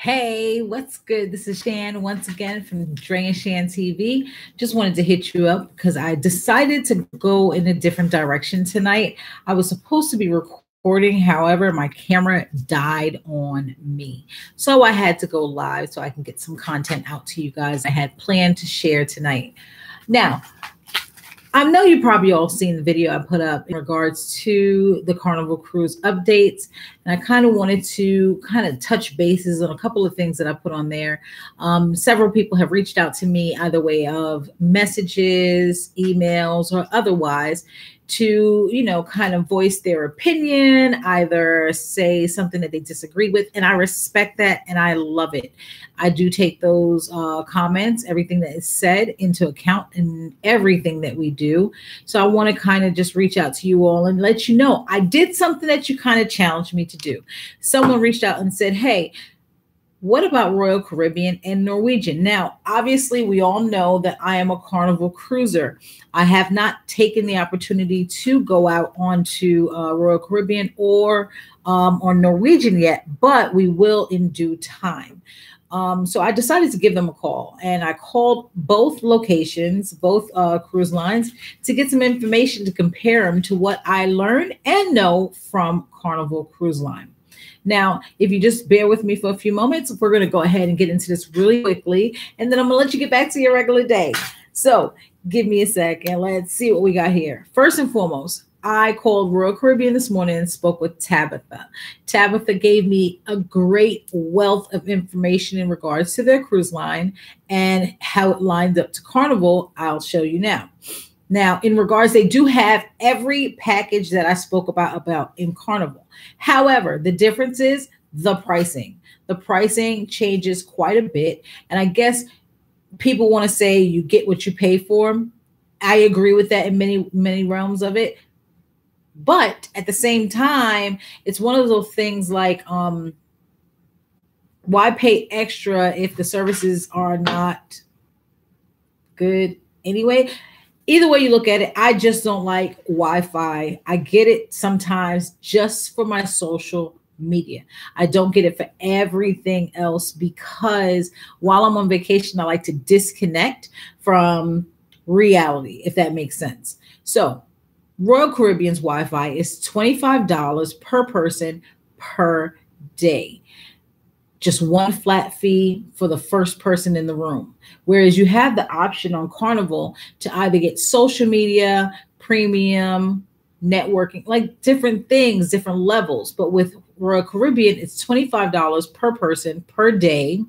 Hey, what's good? This is Shan once again from Dre and Shan TV. Just wanted to hit you up because I decided to go in a different direction tonight. I was supposed to be recording, however, my camera died on me. So I had to go live so I can get some content out to you guys I had planned to share tonight. Now, I know you probably all seen the video I put up in regards to the Carnival Cruise updates. And I kind of wanted to touch bases on a couple of things that I put on there. Several people have reached out to me either way of messages, emails, or otherwise to, kind of voice their opinion, either say something that they disagree with. And I respect that and I love it. I do take those comments, everything that is said into account in everything that we do. So I want to kind of just reach out to you all and let you know I did something that you kind of challenged me to do. Someone reached out and said, hey, what about Royal Caribbean and Norwegian? Now, obviously, we all know that I am a Carnival cruiser. I have not taken the opportunity to go out onto Royal Caribbean or Norwegian yet, but we will in due time. So I decided to give them a call, and I called both locations, both cruise lines, to get some information to compare them to what I learned and know from Carnival Cruise Line. Now, if you just bear with me for a few moments, we're going to go ahead and get into this really quickly, and then I'm going to let you get back to your regular day. So give me a sec, and let's see what we got here. First and foremost, I called Royal Caribbean this morning and spoke with Tabitha. Tabitha gave me a great wealth of information in regards to their cruise line and how it lined up to Carnival. I'll show you now. Now, in regards, they do have every package that I spoke about in Carnival. However, the difference is the pricing. The pricing changes quite a bit. And I guess people want to say you get what you pay for. I agree with that in many realms of it. But at the same time, it's one of those things like, why pay extra if the services are not good anyway? Either way you look at it, I just don't like Wi-Fi. I get it sometimes just for my social media. I don't get it for everything else because while I'm on vacation, I like to disconnect from reality, if that makes sense. So Royal Caribbean's Wi-Fi is $25 per person per day. Just one flat fee for the first person in the room. Whereas you have the option on Carnival to either get social media, premium, networking, like different things, different levels. But with Royal Caribbean, it's $25 per person per day.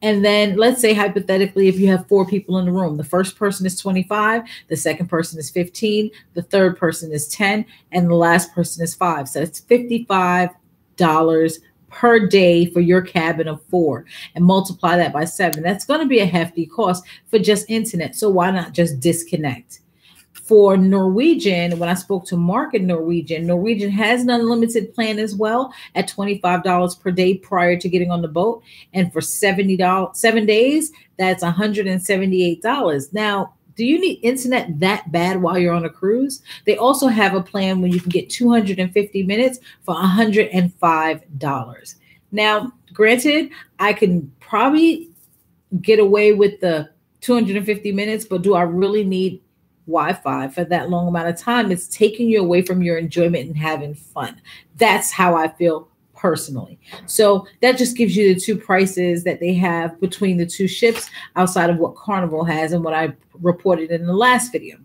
And then let's say hypothetically, if you have 4 people in the room, the first person is 25, the second person is 15, the third person is 10, and the last person is 5. So it's $55 per day for your cabin of 4 and multiply that by 7. That's going to be a hefty cost for just internet. So why not just disconnect? For Norwegian, when I spoke to Mark in Norwegian, Norwegian has an unlimited plan as well at $25 per day prior to getting on the boat. And for $70, 7 days, that's $178. Now, do you need internet that bad while you're on a cruise? They also have a plan where you can get 250 minutes for $105. Now, granted, I can probably get away with the 250 minutes, but do I really need Wi-Fi for that long amount of time? It's taking you away from your enjoyment and having fun. That's how I feel personally. So that just gives you the two prices that they have between the two ships outside of what Carnival has and what I reported in the last video.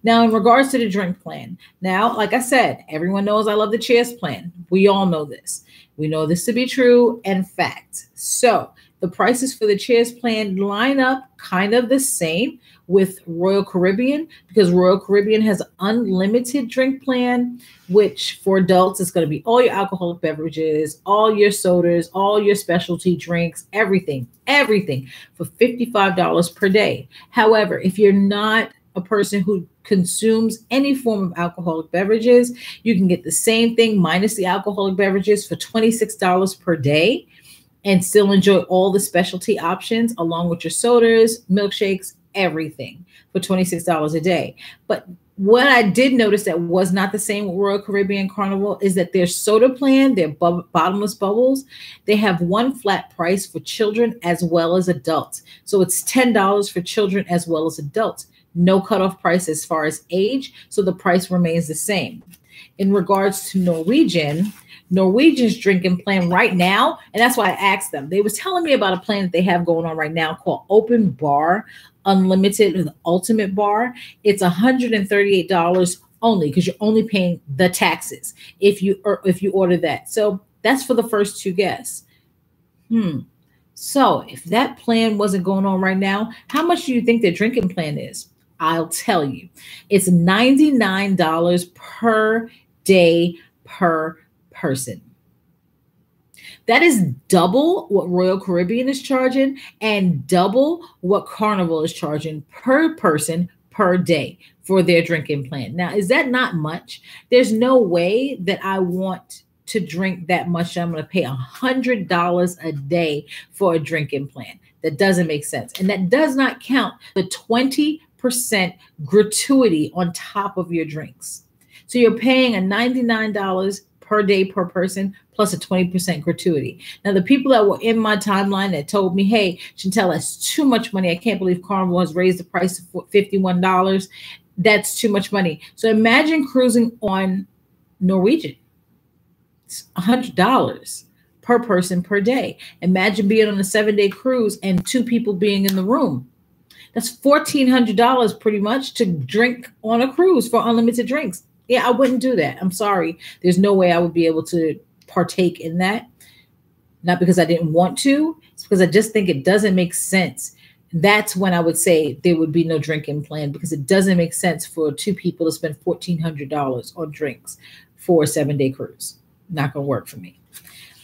Now, in regards to the drink plan, now, like I said, everyone knows I love the Cheers plan. We all know this. We know this to be true and fact. So the prices for the Cheers plan line up kind of the same with Royal Caribbean because Royal Caribbean has unlimited drink plan, which for adults is going to be all your alcoholic beverages, all your sodas, all your specialty drinks, everything for $55 per day. However, if you're not a person who consumes any form of alcoholic beverages, you can get the same thing minus the alcoholic beverages for $26 per day and still enjoy all the specialty options along with your sodas, milkshakes, everything for $26 a day. But What I did notice that was not the same with Royal Caribbean Carnival is that their soda plan, their bottomless bubbles, they have one flat price for children as well as adults. So it's $10 for children as well as adults. No cutoff price as far as age, so the price remains the same. In regards to Norwegian's drinking plan right now, and that's why I asked them. They was telling me about a plan that they have going on right now called Open Bar Unlimited with Ultimate Bar. It's $138 only because you're only paying the taxes if you order that. So that's for the first two guests. So if that plan wasn't going on right now, how much do you think their drinking plan is? I'll tell you. It's $99 per day per person. That is double what Royal Caribbean is charging and double what Carnival is charging per person per day for their drinking plan. Now, is that not much? There's no way that I want to drink that much. I'm going to pay $100 a day for a drinking plan. That doesn't make sense. And that does not count the 20% gratuity on top of your drinks. So you're paying a $99 per day per person plus a 20% gratuity. Now, the people that were in my timeline that told me, hey, Chantel, that's too much money. I can't believe Carnival has raised the price to $51. That's too much money. So imagine cruising on Norwegian. It's $100 per person per day. Imagine being on a 7-day cruise and 2 people being in the room. That's $1,400 pretty much to drink on a cruise for unlimited drinks. Yeah, I wouldn't do that. I'm sorry. There's no way I would be able to partake in that. Not because I didn't want to. It's because I just think it doesn't make sense. That's when I would say there would be no drinking plan because it doesn't make sense for 2 people to spend $1,400 on drinks for a 7-day cruise. Not going to work for me.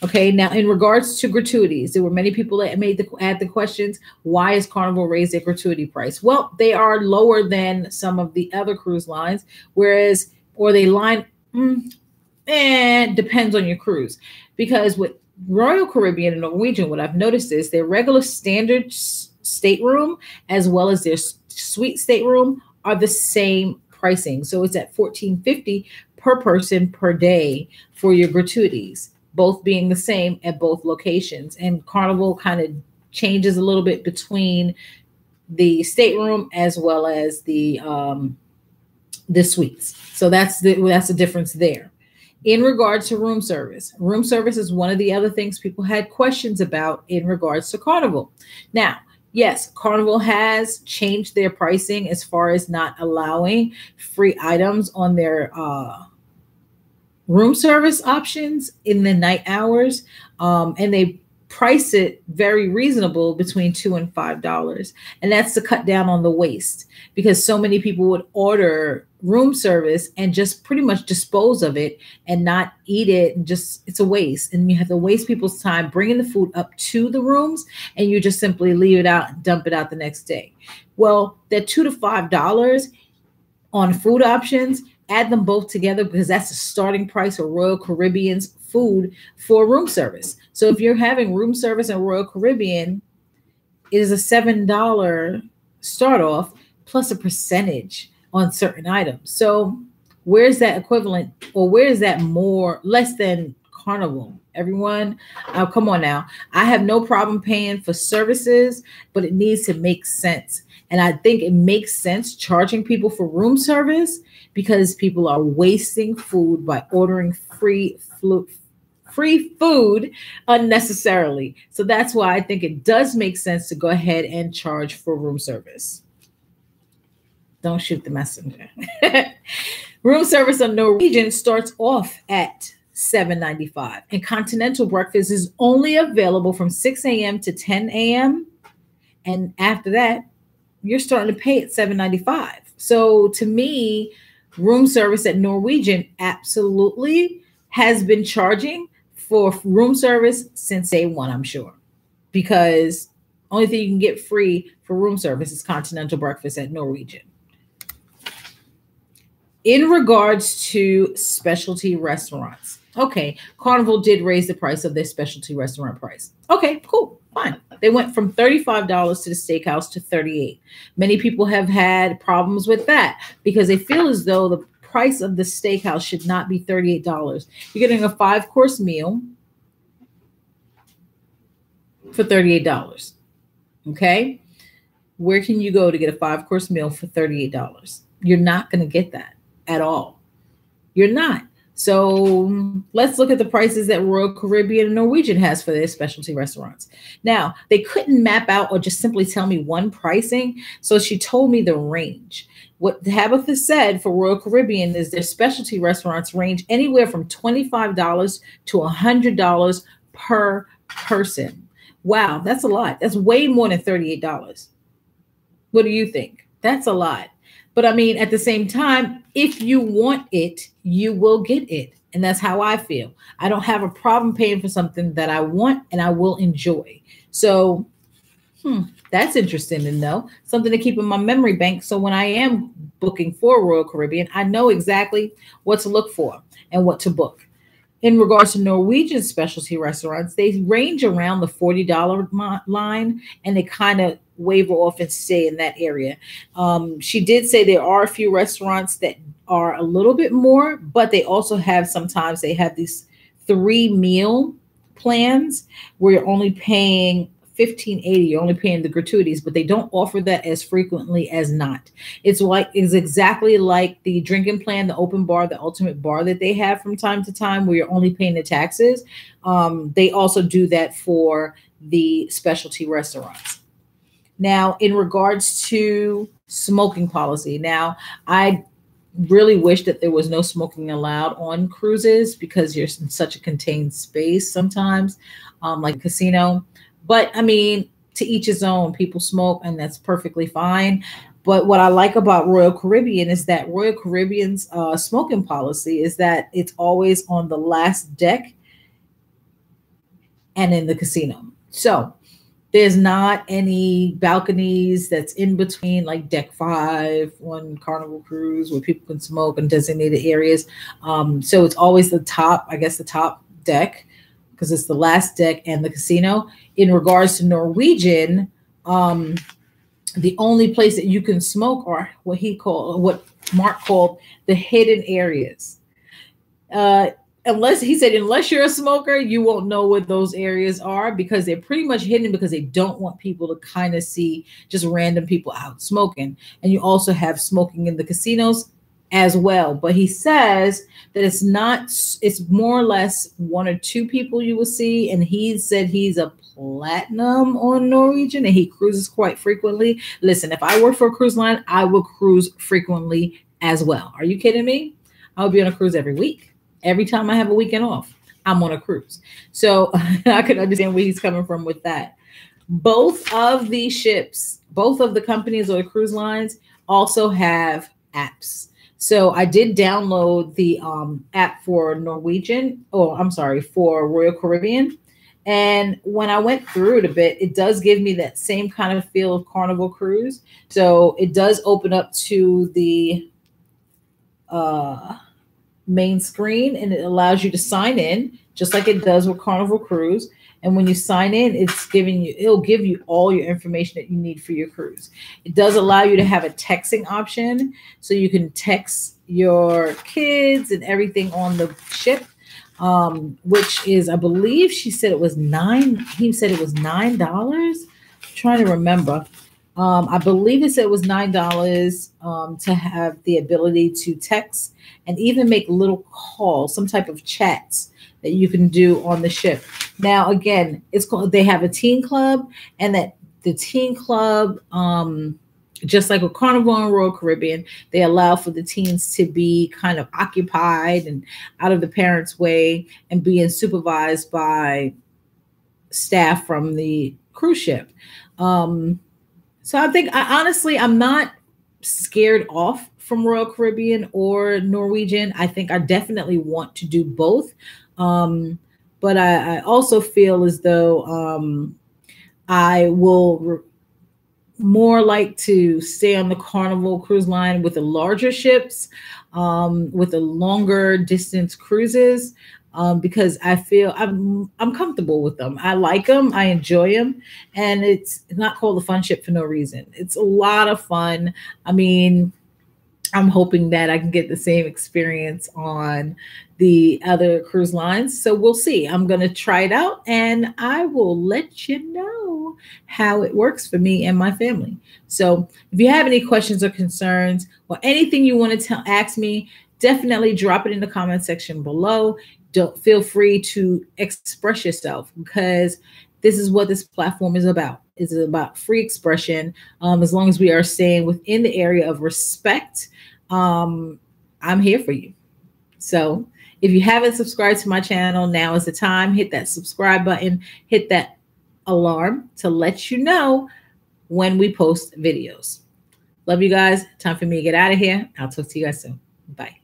Okay, now in regards to gratuities, there were many people that had the questions, why has Carnival raised their gratuity price? Well, they are lower than some of the other cruise lines, depends on your cruise. Because with Royal Caribbean and Norwegian, what I've noticed is their regular standard stateroom as well as their suite stateroom are the same pricing. So it's at $1,450 per person per day for your gratuities, both being the same at both locations. And Carnival kind of changes a little bit between the stateroom as well as the suites. So that's the difference there. In regards to room service is one of the other things people had questions about in regards to Carnival. Now, yes, Carnival has changed their pricing as far as not allowing free items on their room service options in the night hours. And they price it very reasonable between $2 and $5. And that's to cut down on the waste because so many people would order room service and just pretty much dispose of it and not eat it. And just, it's a waste. And you have to waste people's time bringing the food up to the rooms and you just simply leave it out and dump it out the next day. Well, that $2 to $5 on food options, add them both together because that's the starting price of Royal Caribbean's food for room service. So if you're having room service in Royal Caribbean, it is a $7 start off plus a percentage on certain items. So where's that equivalent, or where is that less than Carnival? Everyone, come on now. I have no problem paying for services, but it needs to make sense. And I think it makes sense charging people for room service because people are wasting food by ordering free food unnecessarily. So that's why I think it does make sense to go ahead and charge for room service. Don't shoot the messenger. Room service on Norwegian starts off at $7.95, and continental breakfast is only available from 6 a.m. to 10 a.m. And after that, you're starting to pay at $7.95. So to me, room service at Norwegian absolutely has been charging for room service since day one, I'm sure, because only thing you can get free for room service is continental breakfast at Norwegian. In regards to specialty restaurants, okay, Carnival did raise the price of their specialty restaurant price. Okay, cool, fine. They went from $35 to the steakhouse to $38. Many people have had problems with that because they feel as though the price of the steakhouse should not be $38. You're getting a 5-course meal for $38. Okay. Where can you go to get a 5-course meal for $38? You're not going to get that at all. You're not. So let's look at the prices that Royal Caribbean and Norwegian has for their specialty restaurants. Now, they couldn't map out or just simply tell me one pricing. So she told me the range. What Tabitha said for Royal Caribbean is their specialty restaurants range anywhere from $25 to $100 per person. Wow, that's a lot. That's way more than $38. What do you think? That's a lot. But I mean, at the same time, if you want it, you will get it. And that's how I feel. I don't have a problem paying for something that I want and I will enjoy. So, that's interesting to know. Something to keep in my memory bank. So when I am booking for Royal Caribbean, I know exactly what to look for and what to book. In regards to Norwegian specialty restaurants, they range around the $40 line and they kind of waver off and stay in that area. She did say there are a few restaurants that are a little bit more, but they also have sometimes they have these 3-meal plans where you're only paying $15.80. You're only paying the gratuities, but they don't offer that as frequently as not. It's exactly like the drinking plan, the open bar, the ultimate bar that they have from time to time where you're only paying the taxes. They also do that for the specialty restaurants. Now, in regards to smoking policy, now I really wish that there was no smoking allowed on cruises because you're in such a contained space sometimes, like a casino. But I mean, to each his own. People smoke and that's perfectly fine. But what I like about Royal Caribbean is that Royal Caribbean's smoking policy is that it's always on the last deck and in the casino. So there's not any balconies that's in between like deck 5 on Carnival Cruise where people can smoke in designated areas. So it's always the top, I guess the top deck because it's the last deck and the casino. In regards to Norwegian, the only place that you can smoke are what Mark called the hidden areas. Unless you're a smoker, you won't know what those areas are because they're pretty much hidden because they don't want people to kind of see just random people out smoking. And you also have smoking in the casinos as well. But he says that it's more or less 1 or 2 people you will see. And he said he's a platinum on Norwegian and he cruises quite frequently. Listen, if I work for a cruise line, I will cruise frequently as well. Are you kidding me? I'll be on a cruise every week. Every time I have a weekend off, I'm on a cruise. So I can understand where he's coming from with that. Both of the ships, both of the companies or the cruise lines also have apps. So I did download the app for for Royal Caribbean. And when I went through it a bit, it does give me that same kind of feel of Carnival Cruise. So it does open up to the main screen and it allows you to sign in just like it does with Carnival Cruise. And when you sign in, it'll give you all your information that you need for your cruise. It does allow you to have a texting option so you can text your kids and everything on the ship, which is, I believe he said it was $9. I'm trying to remember. I believe it said it was $9 to have the ability to text and even make little calls, some type of chats that you can do on the ship. Now, again, they have a teen club, and that the teen club, just like with Carnival and Royal Caribbean, they allow for the teens to be kind of occupied and out of the parents' way and being supervised by staff from the cruise ship. So I think, I'm not scared off from Royal Caribbean or Norwegian. I think I definitely want to do both. But I also feel as though I will more like to stay on the Carnival Cruise Line with the larger ships, with the longer distance cruises. because I feel I'm comfortable with them. I like them. I enjoy them, and it's not called a fun ship for no reason. It's a lot of fun. I mean, I'm hoping that I can get the same experience on the other cruise lines. So we'll see. I'm going to try it out and I will let you know how it works for me and my family. So if you have any questions or concerns or anything you want to ask me, definitely drop it in the comment section below. Don't feel free to express yourself, because this is what this platform is about. It's about free expression. As long as we are staying within the area of respect, I'm here for you. So if you haven't subscribed to my channel, now is the time. Hit that subscribe button, hit that alarm to let you know when we post videos. Love you guys. Time for me to get out of here. I'll talk to you guys soon. Bye.